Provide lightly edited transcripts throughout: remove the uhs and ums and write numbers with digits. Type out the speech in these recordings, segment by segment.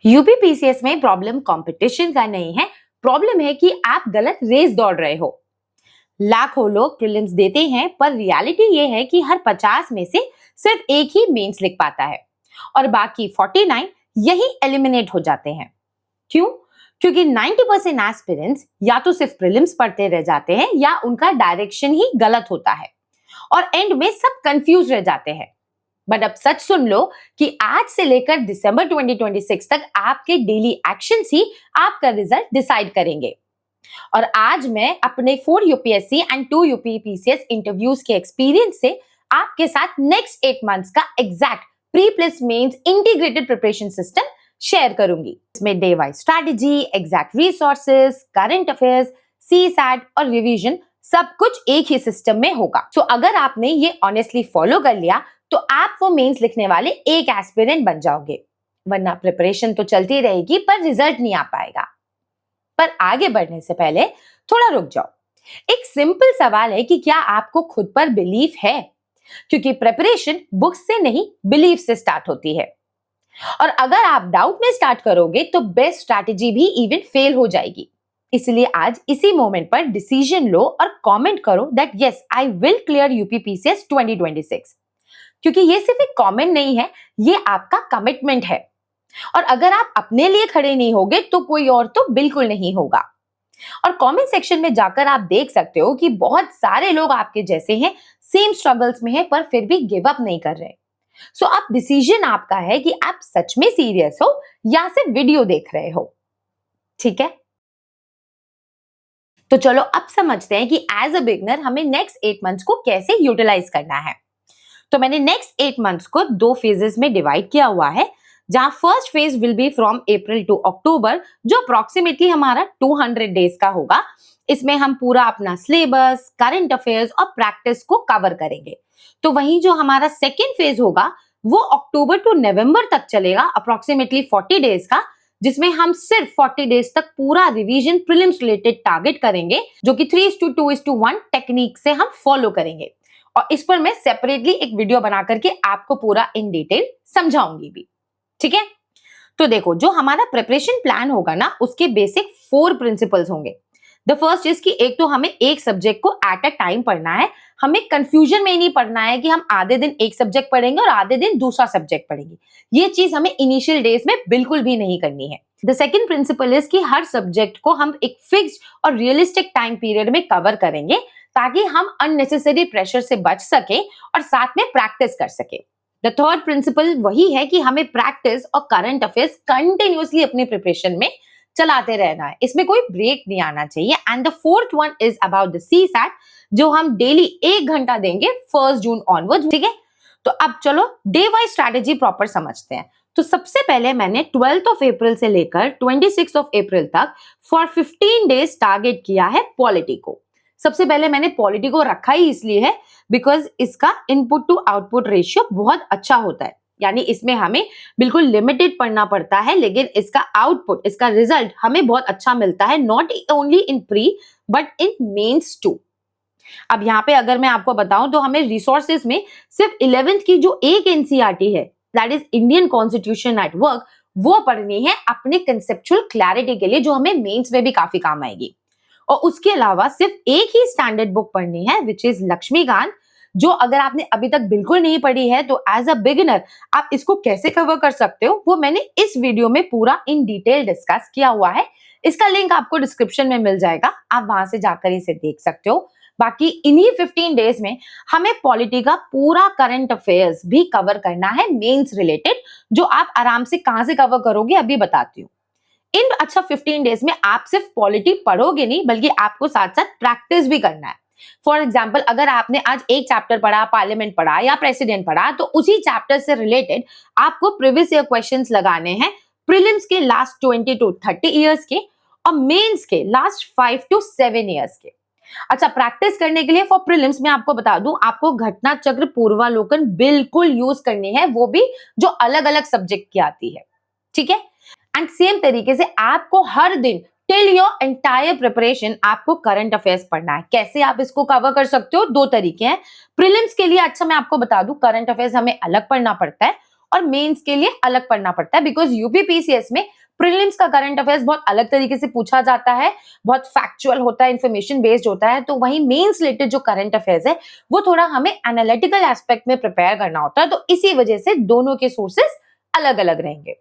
UPPCS में problem competition का नहीं है, प्रॉब्लम है कि आप गलत रेस दौड़ रहे हो। लाखों लोग प्रीलिम्स देते हैं, पर रियलिटी ये है कि हर 50 में से सिर्फ एक ही मेंस लिख पाता है और बाकी 49 यही एलिमिनेट हो जाते हैं। क्यों? क्योंकि 90% एस्पिरेंट्स या तो सिर्फ प्रीलिम्स पढ़ते रह जाते हैं या उनका डायरेक्शन ही गलत होता है और एंड में सब कंफ्यूज रह जाते हैं। बट अब सच सुन लो कि आज से लेकर दिसंबर 2026 तक आपके डेली एक्शंस ही आपका रिजल्ट डिसाइड करेंगे। और आज मैं अपने 4 यूपीएससी एंड 2 यूपीपीसीएस इंटरव्यूज के एक्सपीरियंस से आपके साथ नेक्स्ट 8 मंथ्स का exact pre plus mains integrated preparation system share करूंगी। इसमें day wise strategy, exact resources, current affairs, CSAT और रिवीजन सब कुछ एक ही सिस्टम में होगा। सो अगर आपने ये ऑनेस्टली फॉलो कर लिया तो आप वो मेंस लिखने वाले एक एस्पिरेंट बन जाओगे, वरना प्रिपरेशन तो चलती रहेगी पर रिजल्ट नहीं आ पाएगा। पर आगे बढ़ने से पहले थोड़ा रुक जाओ। एक सिंपल सवाल है कि क्या आपको खुद पर बिलीफ है? क्योंकि प्रिपरेशन बुक्स से नहीं, बिलीफ से स्टार्ट होती है। और अगर आप डाउट में स्टार्ट करोगे तो बेस्ट स्ट्रैटेजी भी इवन फेल हो जाएगी। इसलिए आज इसी मोमेंट पर डिसीजन लो और कमेंट करो that yes I will clear UPPCS 2026। क्योंकि ये सिर्फ एक कमेंट नहीं है, ये आपका कमिटमेंट है। और अगर आप अपने लिए खड़े नहीं होगे तो कोई और तो बिल्कुल नहीं होगा। और कमेंट सेक्शन में जाकर आप देख सकते हो कि बहुत सारे लोग आपके जैसे हैं, सेम स्ट्रगल्स में हैं, पर फिर भी गिव अप नहीं कर रहे। सो अब डिसीजन आपका है कि आप सच में सीरियस हो या सिर्फ वीडियो देख रहे हो। ठीक है, तो चलो अब समझते हैं कि एज अ बिगनर हमें नेक्स्ट 8 मंथ्स को कैसे यूटिलाइज करना है। तो मैंने नेक्स्ट 8 मंथ्स को 2 फेजेस में डिवाइड किया हुआ है, जहां first phase will be from April to October, जो अप्रोक्सीमेटली हमारा 200 डेज का होगा। इसमें हम पूरा अपना सिलेबस, करंट अफेयर्स और प्रैक्टिस को कवर करेंगे। तो वहीं जो हमारा सेकेंड फेज होगा वो अक्टूबर टू नवंबर तक चलेगा, अप्रोक्सीमेटली 40 डेज का, जिसमें हम सिर्फ 40 डेज तक पूरा रिवीजन प्रीलिम्स रिलेटेड टारगेट करेंगे, जो कि 3:2:1 टेक्निक से हम फॉलो करेंगे। और इस पर मैं सेपरेटली एक वीडियो बना करके आपको पूरा इन डिटेल समझाऊंगी भी। ठीक है, तो देखो, जो हमारा प्रिपरेशन प्लान होगा ना, उसके बेसिक 4 प्रिंसिपल्स होंगे। द फर्स्ट इज कि एक तो हमें एक सब्जेक्ट को एट अ टाइम पढ़ना है। हमें कंफ्यूजन में नहीं पढ़ना है कि हम आधे दिन एक सब्जेक्ट पढ़ेंगे और आधे दिन दूसरा सब्जेक्ट पढ़ेंगे। ये चीज हमें इनिशियल डेज में बिल्कुल भी नहीं करनी है। द सेकेंड प्रिंसिपल इज कि हर सब्जेक्ट को हम एक फिक्स्ड और रियलिस्टिक टाइम पीरियड में कवर करेंगे, ताकि हम अननेसेसरी प्रेशर से बच सके और साथ में प्रैक्टिस कर सके। द थर्ड प्रिंसिपल वही है कि हमें प्रैक्टिस और करंट अफेयर्स कंटिन्यूअसली अपनी प्रिपरेशन में चलाते रहना है, इसमें कोई ब्रेक नहीं आना चाहिए। And the fourth one is about the CSAT, जो हम डेली 1 घंटा देंगे 1 जून ऑनवर्ड। ठीक है, तो अब चलो डे वाइज स्ट्रैटेजी प्रॉपर समझते हैं। तो सबसे पहले मैंने 12 अप्रैल से लेकर 26 अप्रैल तक फॉर 15 डेज टारगेट किया है पॉलिटी को। सबसे पहले मैंने पॉलिटी को रखा ही इसलिए है बिकॉज इसका इनपुट टू आउटपुट रेशियो बहुत अच्छा होता है। यानी इसमें हमें बिल्कुल लिमिटेड पढ़ना पड़ता है, लेकिन इसका आउटपुट, इसका रिजल्ट हमें बहुत अच्छा मिलता है, not only in pre but in mains too. अब यहाँ पे अगर मैं आपको बताऊं तो हमें रिसोर्सेज में सिर्फ 11th की जो एक एनसीईआरटी है, that is Indian constitution at work, वो पढ़नी है अपने कंसेप्चुअल क्लैरिटी के लिए, जो हमें मेंस में भी काफी काम आएगी। और उसके अलावा सिर्फ एक ही स्टैंडर्ड बुक पढ़नी है, विच इज लक्ष्मीकांत, जो अगर आपने अभी तक बिल्कुल नहीं पढ़ी है तो एज अ बिगिनर आप इसको कैसे कवर कर सकते हो, वो मैंने इस वीडियो में पूरा इन डिटेल डिस्कस किया हुआ है। इसका लिंक आपको डिस्क्रिप्शन में मिल जाएगा, आप वहां से जाकर इसे देख सकते हो। बाकी इन्हीं 15 डेज में हमें पॉलिटी का पूरा करंट अफेयर्स भी कवर करना है, मेंस रिलेटेड, जो आप आराम से कहां से कवर करोगे अभी बताती हूँ। इन 15 डेज में आप सिर्फ पॉलिटी पढ़ोगे नहीं, बल्कि आपको साथ साथ प्रैक्टिस भी करना है। फॉर एग्जाम्पल, अगर आपने आज एक चैप्टर पढ़ा, पार्लियामेंट पढ़ा या प्रेसिडेंट पढ़ा, तो उसी चैप्टर से रिलेटेड आपको प्रीवियस ईयर क्वेश्चंस लगाने हैं, प्रीलिम्स के लास्ट 20 to 30 ईयर्स के और मेंस के लास्ट 5 to 7 ईयर्स के। अच्छा, प्रैक्टिस करने के लिए फॉर प्रीलिम्स में आपको बता दूं, आपको घटना चक्र पूर्वालोकन बिल्कुल यूज करनी है, वो भी जो अलग अलग सब्जेक्ट की आती है। ठीक है, एंड सेम तरीके से आपको हर दिन टिल योर एंटायर प्रिपरेशन आपको करंट अफेयर्स पढ़ना है। कैसे आप इसको कवर कर सकते हो? 2 तरीके हैं प्रीलिम्स के लिए। अच्छा, मैं आपको बता दूं, करंट अफेयर्स हमें अलग पढ़ना पड़ता है और मेंस के लिए अलग पढ़ना पड़ता है, बिकॉज यूपीपीसीएस में प्रीलिम्स का करंट अफेयर्स बहुत अलग तरीके से पूछा जाता है, बहुत फैक्चुअल होता है, इंफॉर्मेशन बेस्ड होता है। तो वही मेंस रिलेटेड जो करंट अफेयर्स है वो थोड़ा हमें एनालिटिकल एस्पेक्ट में प्रिपेयर करना होता है, तो इसी वजह से दोनों के सोर्सेस अलग अलग रहेंगे।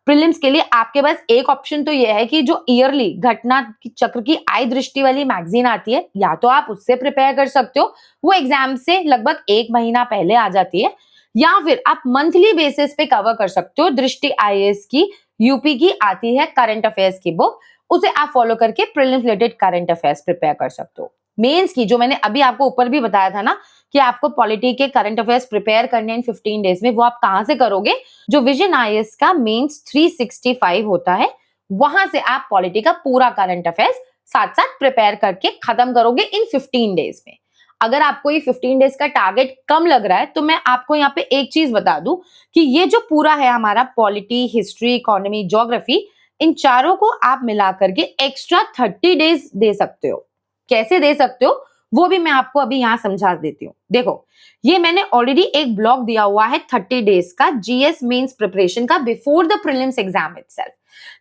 प्रीलिम्स के लिए आपके पास एक ऑप्शन तो यह है कि जो ईयरली घटना चक्र की आय दृष्टि वाली मैगजीन आती है, या तो आप उससे प्रिपेयर कर सकते हो, वो एग्जाम से लगभग 1 महीना पहले आ जाती है, या फिर आप मंथली बेसिस पे कवर कर सकते हो। दृष्टि आईएएस की यूपी की आती है करंट अफेयर्स की बुक, उसे आप फॉलो करके prelims related current affairs prepare कर सकते हो। मेंस की जो मैंने अभी आपको ऊपर भी बताया था ना कि आपको पॉलिटी के करंट अफेयर्स प्रिपेयर करने इन 15 डेज में, वो आप कहां से करोगे? जो विजन आईएएस का मेंस 365 होता है, वहां से आप पॉलिटी का पूरा करंट अफेयर्स साथ साथ प्रिपेयर करके खत्म करोगे इन 15 डेज में। अगर आपको ये 15 डेज का टारगेट कम लग रहा है तो मैं आपको यहाँ पे एक चीज बता दूं कि ये जो पूरा है हमारा पॉलिटी, हिस्ट्री, इकोनॉमी, ज्योग्राफी, इन चारों को आप मिला करके एक्स्ट्रा 30 डेज दे सकते हो। कैसे दे सकते हो वो भी मैं आपको अभी यहाँ समझा देती हूँ। देखो, ये मैंने ऑलरेडी एक ब्लॉग दिया हुआ है 30 डेज का जीएस मेंस प्रिपरेशन का before the prelims exam itself,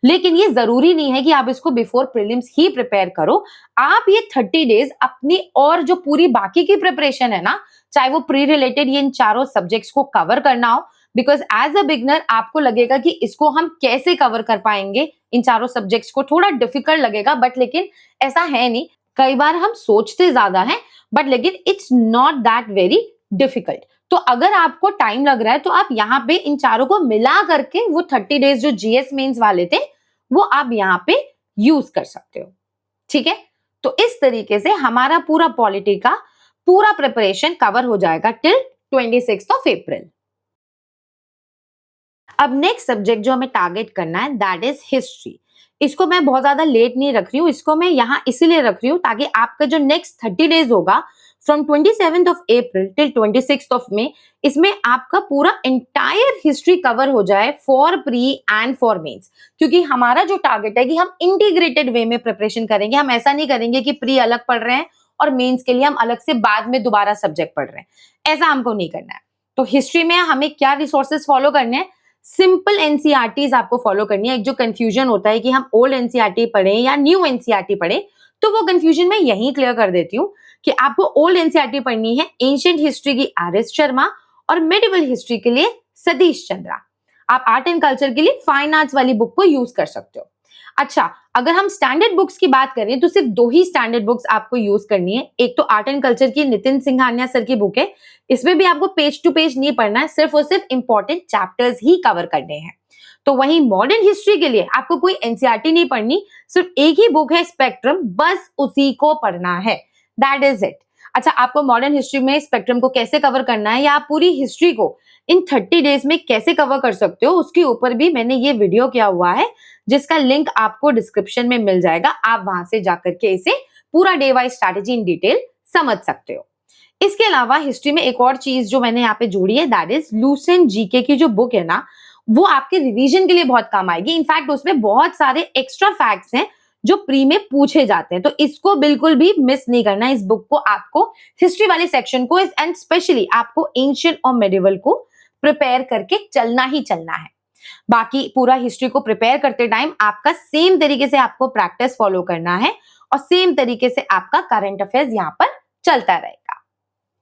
लेकिन ये जरूरी नहीं है कि आप इसको बिफोर प्रीलिम्स ही प्रिपेयर करो। आप ये 30 डेज अपनी और जो पूरी बाकी की प्रिपरेशन है ना, चाहे वो प्री रिलेटेड ये इन चारों सब्जेक्ट्स को कवर करना हो, बिकॉज एज अ बिगनर आपको लगेगा कि इसको हम कैसे कवर कर पाएंगे, इन चारों सब्जेक्ट्स को थोड़ा डिफिकल्ट लगेगा, बट लेकिन ऐसा है नहीं। कई बार हम सोचते ज्यादा हैं, बट लेकिन it's not that very difficult. तो अगर आपको टाइम लग रहा है तो आप यहाँ पे इन चारों को मिला करके वो 30 डेज जो जीएस मेंस वाले थे वो आप यहाँ पे यूज कर सकते हो। ठीक है, तो इस तरीके से हमारा पूरा पॉलिटी का पूरा प्रिपरेशन कवर हो जाएगा टिल 26 अप्रैल। अब नेक्स्ट सब्जेक्ट जो हमें टारगेट करना है दैट इज हिस्ट्री। इसको मैं बहुत ज्यादा लेट नहीं रख रही हूँ, इसको मैं यहाँ इसीलिए रख रही हूँ ताकि आपका जो नेक्स्ट 30 डेज होगा from 27th April till 26th May, इसमें आपका पूरा एंटायर हिस्ट्री कवर हो जाए for pre and for mains. क्योंकि हमारा जो टारगेट है कि हम इंटीग्रेटेड वे में प्रिपरेशन करेंगे, हम ऐसा नहीं करेंगे कि प्री अलग पढ़ रहे हैं और मेंस के लिए हम अलग से बाद में दोबारा सब्जेक्ट पढ़ रहे हैं, ऐसा हमको नहीं करना है। तो हिस्ट्री में हमें क्या रिसोर्सेज फॉलो करने हैं? सिंपल एनसीईआरटीज आपको फॉलो करनी है। एक जो कंफ्यूजन होता है कि हम ओल्ड एनसीईआरटी पढ़े या न्यू एनसीईआरटी पढ़े, तो वो कंफ्यूजन मैं यहीं क्लियर कर देती हूँ कि आपको ओल्ड एनसीईआरटी पढ़नी है एंशिएंट हिस्ट्री की आर.एस. शर्मा और मेडिवल हिस्ट्री के लिए सतीश चंद्रा। आप आर्ट एंड कल्चर के लिए फाइन आर्ट्स वाली बुक को यूज कर सकते हो। अच्छा, अगर हम स्टैंडर्ड बुक्स की बात करें तो सिर्फ 2 ही स्टैंडर्ड बुक्स आपको यूज करनी है। एक तो आर्ट एंड कल्चर की नितिन सिंघानिया सर की बुक है, इसमें भी आपको पेज टू पेज नहीं पढ़ना है, सिर्फ और सिर्फ इंपॉर्टेंट चैप्टर्स ही कवर करने हैं। तो वहीं मॉडर्न हिस्ट्री के लिए आपको कोई एनसीईआरटी नहीं पढ़नी, सिर्फ एक ही बुक है स्पेक्ट्रम, बस उसी को पढ़ना है, दैट इज इट। अच्छा, आपको मॉडर्न हिस्ट्री में स्पेक्ट्रम को कैसे कवर करना है या आप पूरी हिस्ट्री को इन 30 डेज में कैसे कवर कर सकते हो, उसके ऊपर भी मैंने ये वीडियो किया हुआ है, जिसका लिंक आपको डिस्क्रिप्शन में मिल जाएगा। आप वहां से जाकर के इसे पूरा day wise strategy in detail समझ सकते हो। इसके अलावा हिस्ट्री में एक और चीज जो मैंने यहाँ पे जोड़ी है दैट इज लूसेंट जीके की जो बुक है ना, वो आपके रिवीजन के लिए बहुत काम आएगी। इनफैक्ट उसमें बहुत सारे एक्स्ट्रा फैक्ट्स हैं जो प्री में पूछे जाते हैं, तो इसको बिल्कुल भी मिस नहीं करना। इस बुक को आपको हिस्ट्री वाले सेक्शन को एंड स्पेशली आपको एंशिएंट और मेडिवल को प्रिपेयर करके चलना ही चलना है। बाकी पूरा हिस्ट्री को प्रिपेयर करते टाइम आपका सेम तरीके से आपको प्रैक्टिस फॉलो करना है और सेम तरीके से आपका करंट अफेयर्स यहाँ पर चलता रहेगा।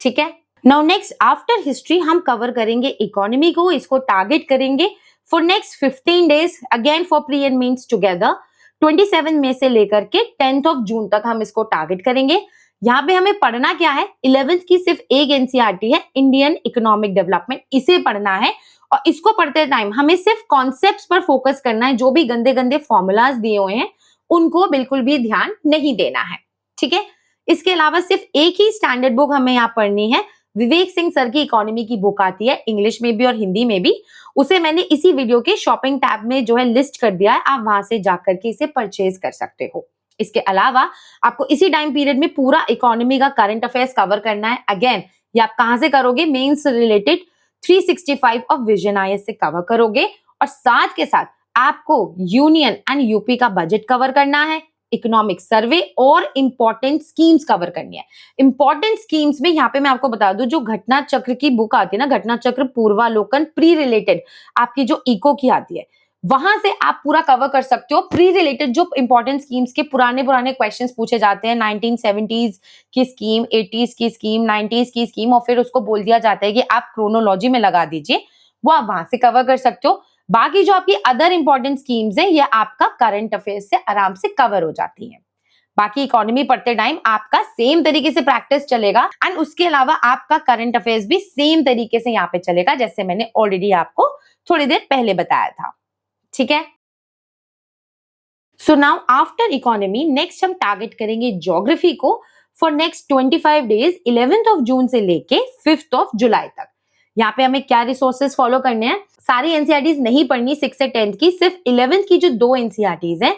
ठीक है, नाउ नेक्स्ट आफ्टर हिस्ट्री हम कवर करेंगे इकोनॉमी को। इसको टारगेट करेंगे for next 15 days again for pre and mains together. 27 मई से लेकर के 10th जून तक हम इसको टारगेट करेंगे। यहाँ पे हमें पढ़ना क्या है? 11th की सिर्फ एक एनसीईआरटी है, इंडियन इकोनॉमिक डेवलपमेंट, इसे पढ़ना है। और इसको पढ़ते टाइम हमें सिर्फ कॉन्सेप्ट्स पर फोकस करना है। जो भी गंदे गंदे फॉर्मूलाज दिए हुए हैं उनको बिल्कुल भी ध्यान नहीं देना है। ठीक है, इसके अलावा सिर्फ एक ही स्टैंडर्ड बुक हमें यहाँ पढ़नी है। विवेक सिंह सर की इकोनॉमी की बुक आती है इंग्लिश में भी और हिंदी में भी, उसे मैंने इसी वीडियो के शॉपिंग टैब में जो है लिस्ट कर दिया है, आप वहां से जाकर के इसे परचेज कर सकते हो। इसके अलावा आपको इसी टाइम पीरियड में पूरा इकोनॉमी का करंट अफेयर्स कवर करना है। अगेन ये आप कहां से करोगे? Mains related 365 of Vision IAS से कवर करोगे और साथ के साथ आपको यूनियन एंड यूपी का बजट कवर करना है, इकोनॉमिक सर्वे और इंपॉर्टेंट स्कीम्स कवर करनी है। इंपॉर्टेंट स्कीम्स में यहाँ पे मैं आपको बता दूं, जो घटना चक्र की बुक आती है ना, घटना चक्र पूर्वालोकन प्री रिलेटेड, आपकी जो इको की आती है, वहां से आप पूरा कवर कर सकते हो। प्री रिलेटेड जो इंपॉर्टेंट स्कीम्स के पुराने पुराने क्वेश्चंस पूछे जाते हैं, 1970s की स्कीम, 80s की स्कीम, 90s की स्कीम, और फिर उसको बोल दिया जाता है कि आप क्रोनोलॉजी में लगा दीजिए, वो आप वहां से कवर कर सकते हो। बाकी जो आपकी अदर इंपॉर्टेंट स्कीम्स है, ये आपका करंट अफेयर्स से आराम से कवर हो जाती है। बाकी इकोनॉमी पढ़ते टाइम आपका सेम तरीके से प्रैक्टिस चलेगा, एंड उसके अलावा आपका करंट अफेयर्स भी सेम तरीके से यहाँ पे चलेगा, जैसे मैंने ऑलरेडी आपको थोड़ी देर पहले बताया था। ठीक है, so now after economy next हम टारगेट करेंगे ज्योग्राफी को for next 25 days, 11th of June से लेके 5th ऑफ जुलाई तक। यहाँ पे हमें क्या रिसोर्सेज फॉलो करने हैं, सारी एनसीईआरटीज नहीं पढ़नी 6 से 10th की, सिर्फ 11th की जो 2 एनसीईआरटीज हैं,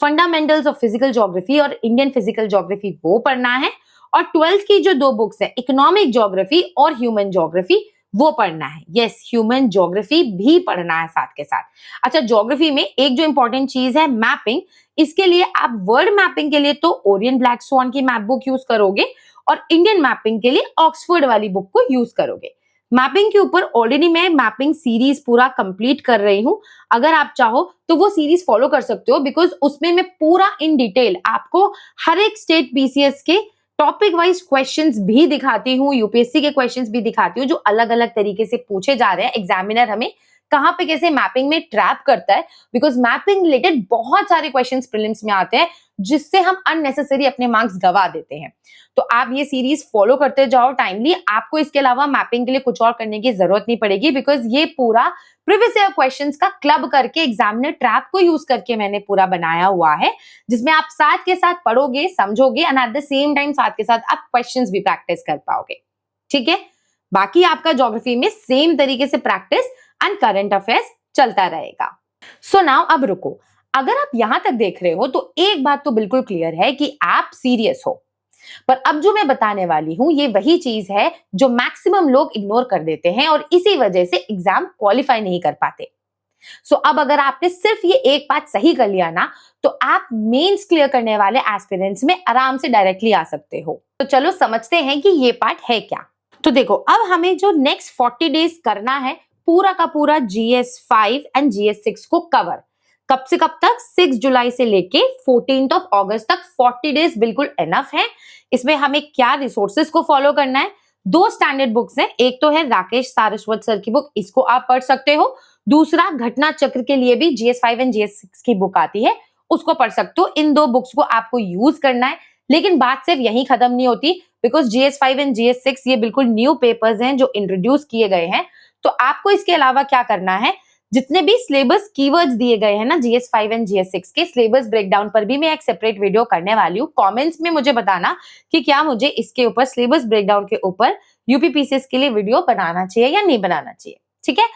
फंडामेंटल्स ऑफ फिजिकल ज्योग्राफी और इंडियन फिजिकल ज्योग्राफी, वो पढ़ना है, और 12th की जो 2 बुक्स है, इकोनॉमिक ज्योग्राफी और ह्यूमन ज्योग्राफी, वो पढ़ना है। यस, ह्यूमन ज्योग्राफी भी पढ़ना है साथ के साथ। अच्छा, ज्योग्राफी में एक जो इंपॉर्टेंट चीज है मैपिंग, इसके लिए आप वर्ड मैपिंग के लिए तो ओरियन ब्लैक स्वान की मैप बुक यूज करोगे, और इंडियन मैपिंग के लिए ऑक्सफोर्ड वाली बुक को यूज करोगे। मैपिंग के ऊपर ऑलरेडी मैं मैपिंग सीरीज पूरा कंप्लीट कर रही हूं, अगर आप चाहो तो वो सीरीज फॉलो कर सकते हो, बिकॉज उसमें मैं पूरा इन डिटेल आपको हर एक स्टेट पीसीएस के टॉपिक वाइज क्वेश्चंस भी दिखाती हूँ, यूपीएससी के क्वेश्चंस भी दिखाती हूँ, जो अलग अलग तरीके से पूछे जा रहे हैं। एग्जामिनर हमें कहाँ पे कैसे मैपिंग में ट्रैप करता है, बिकॉज मैपिंग रिलेटेड बहुत सारे क्वेश्चंस प्रीलिम्स में आते हैं, जिससे हम अननेसेसरी अपने मार्क्स गवा देते हैं। तो आप ये सीरीज फॉलो करते जाओ टाइमली, आपको इसके अलावा मैपिंग के लिए कुछ और करने की जरूरत नहीं पड़ेगी, बिकॉज ये पूरा प्रीवियस ईयर क्वेश्चंस का क्लब करके एग्जामिनर ट्रैप को यूज करके मैंने पूरा बनाया हुआ है, जिसमें आप साथ के साथ पढ़ोगे, समझोगे, and at the same time साथ के साथ आप क्वेश्चंस भी प्रैक्टिस कर पाओगे। ठीक है, बाकी आपका ज्योग्राफी में सेम तरीके से प्रैक्टिस एंड करंट अफेयर्स चलता रहेगा। सो नाउ अब रुको, अगर आप यहां तक देख रहे हो तो एक बात तो बिल्कुल क्लियर है कि आप सीरियस हो, पर अब जो मैं बताने वाली हूं ये वही चीज है जो मैक्सिमम लोग इग्नोर कर देते हैं, और इसी वजह से एग्जाम क्वालिफाई नहीं कर पाते। सो अब अगर आपने सिर्फ ये एक बात सही कर लिया ना, तो आप मेंस क्लियर करने वाले एस्पिरेंट्स में आराम से डायरेक्टली आ सकते हो। तो चलो समझते हैं कि ये पार्ट है क्या। तो देखो, अब हमें जो नेक्स्ट 40 डेज करना है, पूरा का पूरा GS5 एंड GS6 को कवर। कब से कब तक? 6 जुलाई से लेके 14th ऑफ अगस्त तक 40 डेज बिल्कुल एनफ है। इसमें हमें क्या रिसोर्सेज को फॉलो करना है? 2 स्टैंडर्ड बुक्स हैं, एक तो है राकेश सारस्वत सर की बुक, इसको आप पढ़ सकते हो। दूसरा घटना चक्र के लिए भी GS5 एंड GS6 की बुक आती है, उसको पढ़ सकते हो। इन 2 बुक्स को आपको यूज करना है, लेकिन बात सिर्फ यही खत्म नहीं होती, बिकॉज GS5 एंड GS6 ये बिल्कुल न्यू पेपर्स हैं जो इंट्रोड्यूस किए गए हैं। तो आपको इसके अलावा क्या करना है, जितने भी सिलेबस कीवर्ड्स दिए गए हैं ना GS5 एंड GS6 के, सिलेबस ब्रेकडाउन पर भी मैं एक सेपरेट वीडियो करने वाली हूँ। कमेंट्स में मुझे बताना कि क्या मुझे इसके ऊपर, सिलेबस ब्रेकडाउन के ऊपर यूपीपीसीएस के लिए वीडियो बनाना चाहिए या नहीं बनाना चाहिए। ठीक है,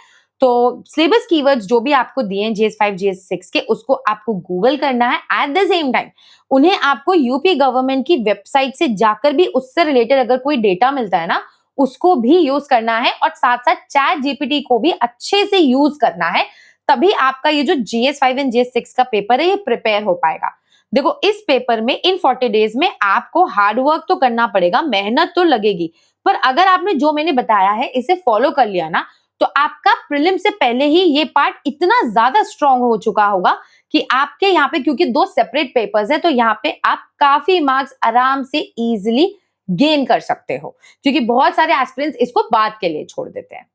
तो सिलेबस कीवर्ड्स जो भी आपको दिए हैं GS5 GS6 के, उसको आपको गूगल करना है। एट द सेम टाइम उन्हें आपको यूपी गवर्नमेंट की वेबसाइट से जाकर भी उससे रिलेटेड अगर कोई डेटा मिलता है ना, उसको भी यूज करना है, और साथ साथ चैट जीपीटी को भी अच्छे से यूज करना है। तभी आपका ये जो GS5 एंड GS6 का पेपर है ये प्रिपेयर हो पाएगा। देखो, इस पेपर में इन 40 डेज में आपको हार्ड वर्क तो करना पड़ेगा, मेहनत तो लगेगी, पर अगर आपने जो मैंने बताया है इसे फॉलो कर लिया ना, तो आपका प्रीलिम से पहले ही ये पार्ट इतना ज्यादा स्ट्रांग हो चुका होगा कि आपके यहाँ पे, क्योंकि 2 सेपरेट पेपर्स है, तो यहाँ पे आप काफी मार्क्स आराम से इजिली गेन कर सकते हो, क्योंकि बहुत सारे एस्पिरेंट्स इसको बाद के लिए छोड़ देते हैं।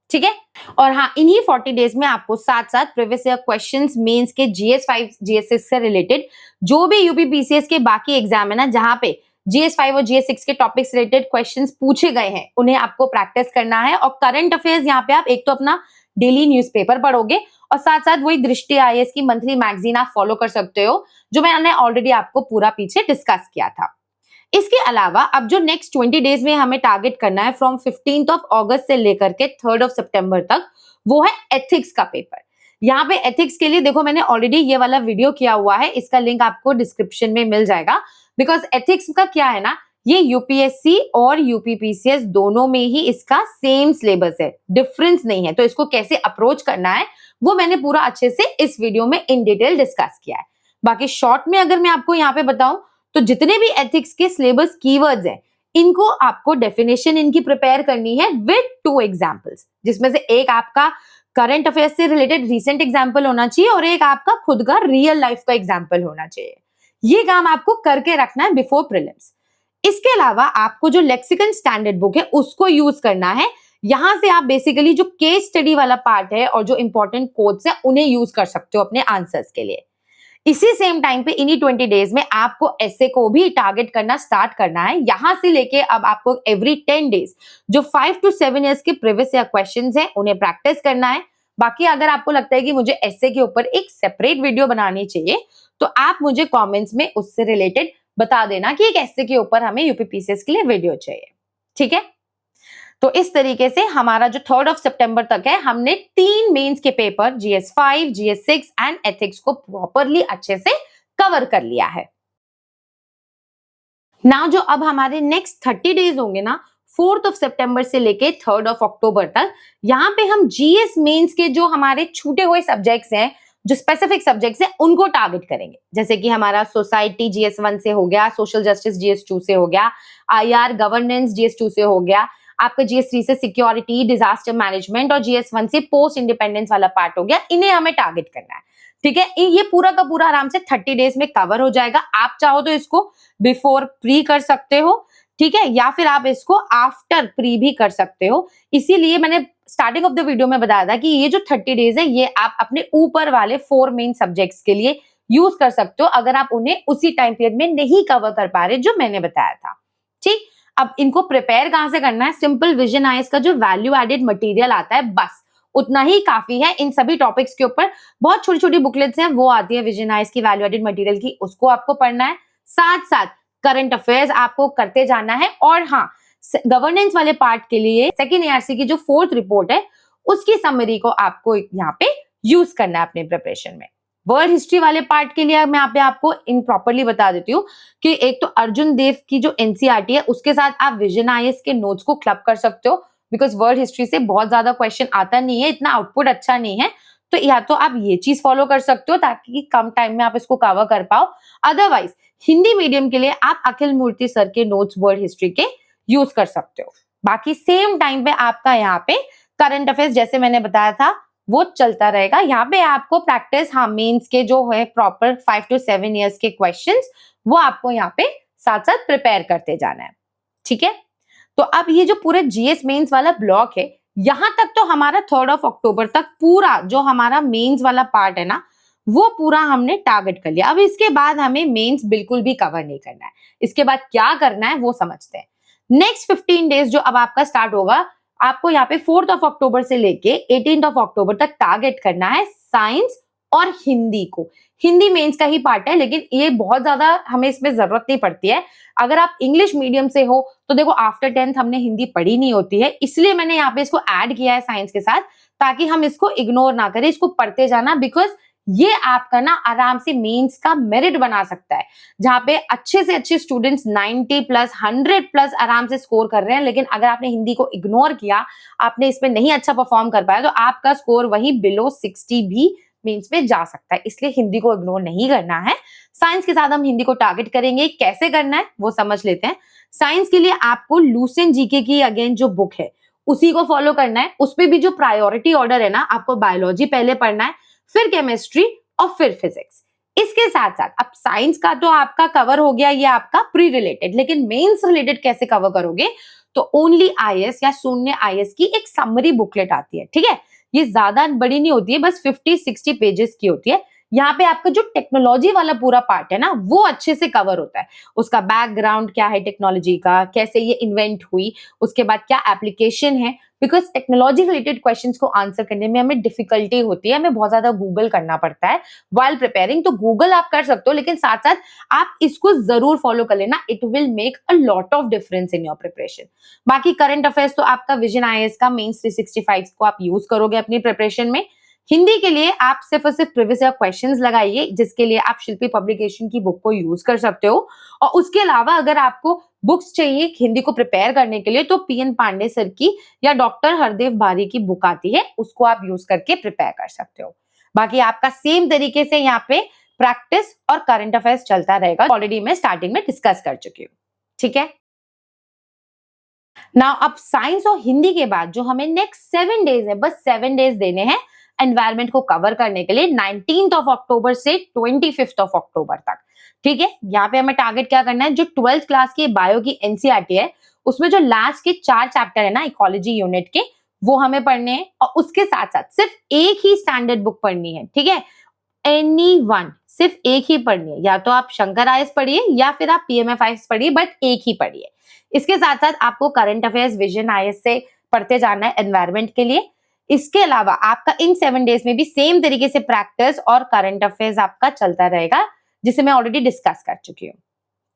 ठीक है, और हाँ, इन्हीं 40 डेज में आपको साथ साथ प्रीवियस ईयर क्वेश्चंस मेंस के GS5 GS6 से रिलेटेड जो भी यूपीपीसीएस के बाकी एग्जाम है ना, जहां पे GS5 और GS6 के टॉपिक्स रिलेटेड क्वेश्चंस पूछे गए हैं, उन्हें आपको प्रैक्टिस करना है। और करंट अफेयर्स यहाँ पे आप एक तो अपना डेली न्यूज़पेपर पढ़ोगे, और साथ साथ वही दृष्टि IAS की मंथली मैगजीन आप फॉलो कर सकते हो, जो मैंने ऑलरेडी आपको पूरा पीछे डिस्कस किया था। इसके अलावा अब जो नेक्स्ट 20 डेज में हमें टारगेट करना है, फ्रॉम 15th ऑफ अगस्त से लेकर के 3rd ऑफ सितंबर तक, वो है एथिक्स का पेपर। यहाँ पे एथिक्स के लिए देखो, मैंने ऑलरेडी ये वाला वीडियो किया हुआ है, इसका लिंक आपको डिस्क्रिप्शन में मिल जाएगा। बिकॉज एथिक्स का क्या है ना, ये यूपीएससी और यूपीपीसीएस दोनों में ही इसका सेम सिलेबस है, डिफरेंस नहीं है। तो इसको कैसे अप्रोच करना है वो मैंने पूरा अच्छे से इस वीडियो में इन डिटेल डिस्कस किया है। बाकी शॉर्ट में अगर मैं आपको यहाँ पे बताऊं तो जितने भी एथिक्स के सिलेबस कीवर्ड्स हैं, इनको आपको डेफिनेशन इनकी प्रिपेयर करनी है विद 2 एग्जांपल्स, जिसमें से एक आपका करंट अफेयर्स से रिलेटेड रीसेंट एग्जांपल होना चाहिए और एक आपका खुद का रियल लाइफ का एग्जांपल होना चाहिए। ये काम आपको करके रखना है बिफोर प्रीलिम्स। इसके अलावा आपको जो लेक्सिकन स्टैंडर्ड बुक है उसको यूज करना है। यहां से आप बेसिकली जो केस स्टडी वाला पार्ट है और जो इंपॉर्टेंट कोड्स है उन्हें यूज कर सकते हो अपने आंसर्स के लिए। इसी सेम टाइम पे इन्हीं 20 डेज में आपको एसे को भी टारगेट करना स्टार्ट करना है। यहां से लेके अब आपको एवरी 10 डेज जो 5 to 7 इयर्स के प्रीवियस ईयर क्वेश्चंस हैं उन्हें प्रैक्टिस करना है। बाकी अगर आपको लगता है कि मुझे एसे के ऊपर एक सेपरेट वीडियो बनानी चाहिए तो आप मुझे कमेंट्स में उससे रिलेटेड बता देना कि एक एसे के ऊपर हमें यूपीपीसीएस के लिए वीडियो चाहिए, ठीक है। तो इस तरीके से हमारा जो 3 सितंबर तक है हमने 3 मेंस के paper GS5, GS6 and ethics को प्रॉपरली अच्छे से कवर कर लिया है। नाउ जो अब हमारे नेक्स्ट 30 डेज होंगे ना, 4 सितंबर से लेके 3 अक्टूबर तक, यहाँ पे हम GS मेंस के जो हमारे छूटे हुए सब्जेक्ट्स हैं, जो स्पेसिफिक सब्जेक्ट्स हैं, उनको टारगेट करेंगे। जैसे कि हमारा सोसाइटी GS1 से हो गया, सोशल जस्टिस GS2 से हो गया, IR गवर्नेंस GS2 से हो गया, आपका GS3 से सिक्योरिटी, डिजास्टर मैनेजमेंट और GS1 से पोस्ट इंडिपेंडेंस वाला पार्ट हो गया। इन्हें हमें टारगेट करना है, ठीक है। ये पूरा का पूरा आराम से 30 डेज में कवर हो जाएगा। आप चाहो तो इसको बिफोर प्री कर सकते हो, ठीक है, या फिर आप इसको आफ्टर प्री भी कर सकते हो। इसीलिए मैंने स्टार्टिंग ऑफ द वीडियो में बताया था कि ये जो 30 डेज है ये आप अपने ऊपर वाले 4 मेन सब्जेक्ट्स के लिए यूज कर सकते हो, अगर आप उन्हें उसी टाइम पीरियड में नहीं कवर कर पा रहे जो मैंने बताया था, ठीक। अब इनको प्रिपेयर कहां से करना है? सिंपल विजन आईएएस का जो वैल्यू एडेड मटेरियल आता है, बस उतना ही काफी है। इन सभी टॉपिक्स के ऊपर बहुत छोटी छोटी बुकलेट्स हैं, वो आती है विजन आईएएस की वैल्यू एडेड मटेरियल की, उसको आपको पढ़ना है। साथ साथ करंट अफेयर्स आपको करते जाना है। और हाँ, गवर्नेंस वाले पार्ट के लिए सेकेंड एआरसी की जो 4th रिपोर्ट है उसकी समरी को आपको यहाँ पे यूज करना है अपने प्रिपरेशन में। वर्ल्ड हिस्ट्री वाले पार्ट के लिए मैं यहाँ पे आपको इन प्रॉपरली बता देती हूँ कि एक तो अर्जुन देव की जो एनसीईआरटी है उसके साथ आप विजन आईएएस के नोट्स को क्लब कर सकते हो, बिकॉज वर्ल्ड हिस्ट्री से बहुत ज्यादा क्वेश्चन आता नहीं है, इतना आउटपुट अच्छा नहीं है। तो या तो आप ये चीज फॉलो कर सकते हो ताकि कम टाइम में आप इसको कवर कर पाओ। अदरवाइज हिंदी मीडियम के लिए आप अखिल मूर्ति सर के नोट्स वर्ल्ड हिस्ट्री के यूज कर सकते हो। बाकी सेम टाइम पे आपका यहाँ पे करंट अफेयर्स जैसे मैंने बताया था वो चलता रहेगा। यहाँ पे आपको प्रैक्टिस, हाँ, मेंस के जो है प्रॉपर 5 to 7 इयर्स के क्वेश्चंस वो आपको यहाँ पे साथ साथ प्रिपेयर करते जाना है, ठीक है। तो अब ये जो पूरा जीएस मेंस वाला ब्लॉक है, यहां तक तो हमारा 3 अक्टूबर तक पूरा जो हमारा मेंस वाला पार्ट है ना वो पूरा हमने टारगेट कर लिया। अब इसके बाद हमें मेंस बिल्कुल भी कवर नहीं करना है। इसके बाद क्या करना है वो समझते हैं। नेक्स्ट 15 डेज जो अब आपका स्टार्ट होगा, आपको यहाँ पे 4 अक्टूबर से लेके 18 अक्टूबर तक टारगेट करना है साइंस और हिंदी को। हिंदी मेंस का ही पार्ट है, लेकिन ये बहुत ज्यादा हमें इसमें जरूरत नहीं पड़ती है। अगर आप इंग्लिश मीडियम से हो तो देखो आफ्टर 10th हमने हिंदी पढ़ी नहीं होती है, इसलिए मैंने यहाँ पे इसको ऐड किया है साइंस के साथ, ताकि हम इसको इग्नोर ना करें, इसको पढ़ते जाना। बिकॉज ये आपका ना आराम से मेंस का मेरिट बना सकता है, जहां पे अच्छे से अच्छे स्टूडेंट्स 90+, 100+ आराम से स्कोर कर रहे हैं। लेकिन अगर आपने हिंदी को इग्नोर किया, आपने इसमें नहीं अच्छा परफॉर्म कर पाया, तो आपका स्कोर वही बिलो 60 भी मेंस में जा सकता है। इसलिए हिंदी को इग्नोर नहीं करना है। साइंस के साथ हम हिंदी को टारगेट करेंगे। कैसे करना है वो समझ लेते हैं। साइंस के लिए आपको लूसेंट जीके की अगेन जो बुक है उसी को फॉलो करना है। उसपे भी जो प्रायोरिटी ऑर्डर है ना, आपको बायोलॉजी पहले पढ़ना है, फिर केमिस्ट्री और फिर फिजिक्स। इसके साथ साथ अब साइंस का तो आपका कवर हो गया, ये आपका प्री रिलेटेड, लेकिन मेंस रिलेटेड कैसे कवर करोगे? तो ओनली आईएएस या शून्य आईएएस की एक समरी बुकलेट आती है, ठीक है। ये ज्यादा बड़ी नहीं होती है, बस 50-60 पेजेस की होती है। यहाँ पे आपका जो टेक्नोलॉजी वाला पूरा पार्ट है ना वो अच्छे से कवर होता है। उसका बैकग्राउंड क्या है टेक्नोलॉजी का, कैसे ये इन्वेंट हुई, उसके बाद क्या एप्लीकेशन है। बिकॉज टेक्नोलॉजी रिलेटेड क्वेश्चंस को आंसर करने में हमें डिफिकल्टी होती है, हमें बहुत ज्यादा गूगल करना पड़ता है व्हाइल प्रिपेयरिंग। तो गूगल आप कर सकते हो, लेकिन साथ साथ आप इसको जरूर फॉलो कर लेना। It will make a lot of difference in your preparation. बाकी करंट अफेयर्स तो आपका विजन आईएएस का मेंस 365 को आप यूज करोगे अपनी प्रिपरेशन में। हिंदी के लिए आप सिर्फ और सिर्फ प्रीवियस ईयर क्वेश्चंस लगाइए, जिसके लिए आप शिल्पी पब्लिकेशन की बुक को यूज कर सकते हो। और उसके अलावा अगर आपको बुक्स चाहिए हिंदी को प्रिपेयर करने के लिए, तो पीएन पांडे सर की या डॉक्टर हरदेव बारी की बुक आती है, उसको आप यूज करके प्रिपेयर कर सकते हो। बाकी आपका सेम तरीके से यहाँ पे प्रैक्टिस और करंट अफेयर्स चलता रहेगा, ऑलरेडी मैं स्टार्टिंग में डिस्कस कर चुकी हूँ, ठीक है। नाउ अब साइंस और हिंदी के बाद जो हमें नेक्स्ट 7 डेज है, बस 7 डेज देने हैं एनवायरमेंट को कवर करने के लिए 19th ऑफ अक्टूबर से 25th ऑफ अक्टूबर तक, ठीक है। यहाँ पे हमें टारगेट क्या करना है, जो 12th क्लास की बायो की एनसीईआरटी है उसमें जो लास्ट के 4 चैप्टर है ना इकोलॉजी यूनिट के, वो हमें पढ़ने हैं और उसके साथ साथ सिर्फ एक ही स्टैंडर्ड बुक पढ़नी है, ठीक है। एनीवन, सिर्फ एक ही पढ़नी है, या तो आप शंकर आईएएस पढ़िए या फिर आप पीएमएफआईएएस पढ़िए, बट एक ही पढ़िए। इसके साथ साथ आपको करंट अफेयर्स विजन आईएएस से पढ़ते जाना है एनवायरमेंट के लिए। इसके अलावा आपका इन 7 डेज में भी सेम तरीके से प्रैक्टिस और करंट अफेयर्स आपका चलता रहेगा, जिसे मैं ऑलरेडी डिस्कस कर चुकी हूँ,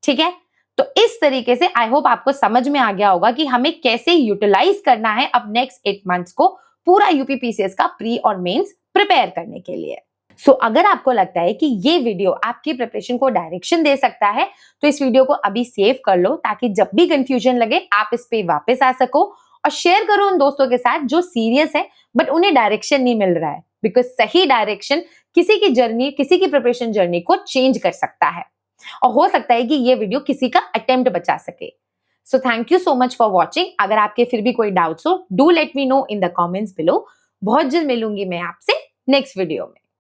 ठीक है। तो इस तरीके से आई होप आपको समझ में आ गया होगा कि हमें कैसे यूटिलाइज करना है अब नेक्स्ट 8 मंथ्स को पूरा यूपीपीसीएस का प्री और मेंस प्रिपेयर करने के लिए। सो अगर आपको लगता है कि ये वीडियो आपकी प्रिपरेशन को डायरेक्शन दे सकता है, तो इस वीडियो को अभी सेव कर लो, ताकि जब भी कंफ्यूजन लगे आप इस पे वापस आ सको, और शेयर करो उन दोस्तों के साथ जो सीरियस है बट उन्हें डायरेक्शन नहीं मिल रहा है, बिकॉज सही डायरेक्शन किसी की जर्नी, किसी की प्रिपरेशन जर्नी को चेंज कर सकता है, और हो सकता है कि ये वीडियो किसी का अटेम्प्ट बचा सके। So thank you so much for watching. अगर आपके फिर भी कोई डाउट्स हो, do let me know in the comments below. बहुत जल्द मिलूंगी मैं आपसे नेक्स्ट वीडियो में।